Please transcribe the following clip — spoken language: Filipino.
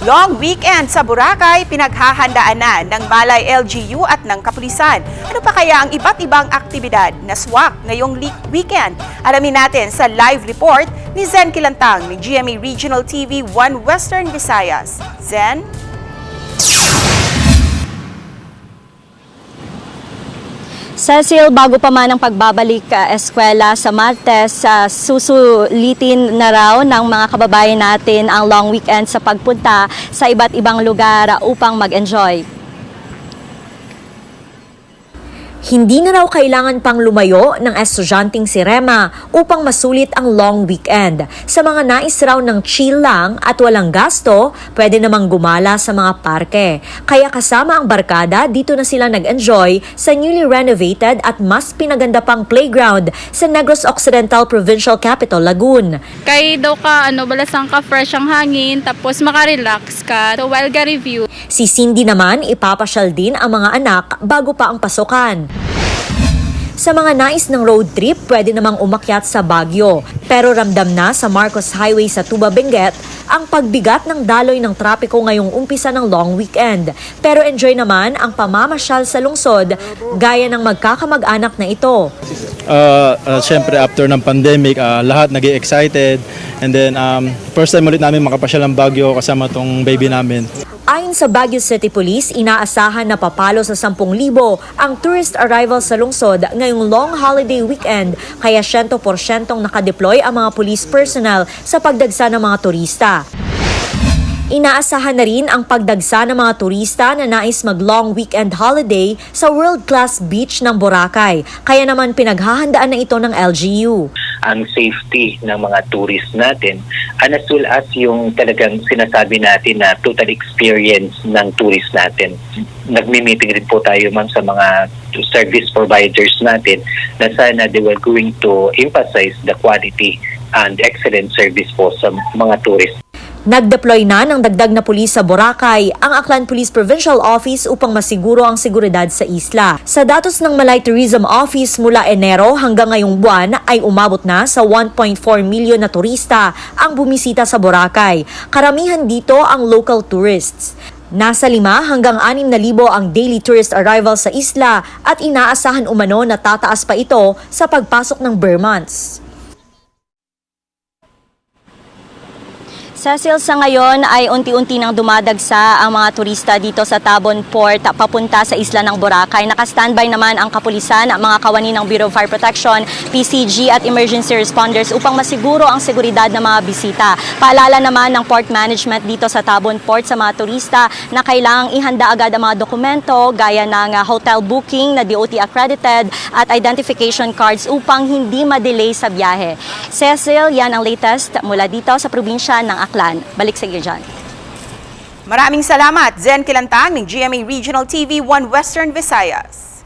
Long weekend sa Boracay, pinaghahandaan na ng Malay LGU at ng Kapulisan. Ano pa kaya ang iba't ibang aktibidad na swak ngayong weekend? Alamin natin sa live report ni Zen Kilantang ng GMA Regional TV 1 Western Visayas. Zen? Cecil, bago pa man ang pagbabalik eskwela sa Martes, susulitin na raw ng mga kababayan natin ang long weekend sa pagpunta sa iba't ibang lugar upang mag-enjoy. Hindi na raw kailangan pang lumayo ng estudyanteng si Rema upang masulit ang long weekend. Sa mga nais raw ng chill lang at walang gasto, pwede namang gumala sa mga parke. Kaya kasama ang barkada, dito na sila nag-enjoy sa newly renovated at mas pinaganda pang playground sa Negros Occidental Provincial Capital, Lagoon. Kaya daw ka, balasang ka, fresh ang hangin, tapos makarelax ka, so while ga-review. Si Cindy naman, ipapasyal din ang mga anak bago pa ang pasukan. Sa mga nais ng road trip, pwede namang umakyat sa Baguio. Pero ramdam na sa Marcos Highway sa Tuba, Benguet ang pagbigat ng daloy ng trapiko ngayong umpisa ng long weekend. Pero enjoy naman ang pamamasyal sa lungsod gaya ng magkakamag-anak na ito. Siyempre after ng pandemic, lahat nag-excited. And then first time ulit namin makapasyal ng Baguio kasama tong baby namin. Ayon sa Baguio City Police, inaasahan na papalo sa 10,000 ang tourist arrival sa lungsod ngayong long holiday weekend, kaya 100% nakadeploy ang mga police personnel sa pagdagsa ng mga turista. Inaasahan na rin ang pagdagsa ng mga turista na nais mag-long weekend holiday sa world-class beach ng Boracay, kaya naman pinaghahandaan na ito ng LGU. Ang safety ng mga tourist natin and as well as yung talagang sinasabi natin na total experience ng tourist natin. Nagmi-meeting rin po tayo man sa mga service providers natin na sana they were going to emphasize the quality and excellent service po sa mga tourists. Nag-deploy na ng dagdag na pulis sa Boracay ang Aklan Police Provincial Office upang masiguro ang seguridad sa isla. Sa datos ng Malay Tourism Office, mula Enero hanggang ngayong buwan ay umabot na sa 1.4 milyon na turista ang bumisita sa Boracay. Karamihan dito ang local tourists. Nasa 5 hanggang 6,000 ang daily tourist arrival sa isla at inaasahan umano na tataas pa ito sa pagpasok ng Burr months. Cecil, sa ngayon ay unti-unti nang dumadagsa ang mga turista dito sa Tabon Port papunta sa isla ng Boracay. Naka-standby naman ang kapulisan, ang mga kawani ng Bureau of Fire Protection, PCG at emergency responders upang masiguro ang seguridad ng mga bisita. Paalala naman ng port management dito sa Tabon Port sa mga turista na kailangang ihanda agad ang mga dokumento gaya ng hotel booking na DOT accredited at identification cards upang hindi ma-delay sa biyahe. Cecil, yan ang latest mula dito sa probinsya ng Aklan. Balik sa iyo dyan. Maraming salamat, Zen Kilantang ng GMA Regional TV 1 Western Visayas.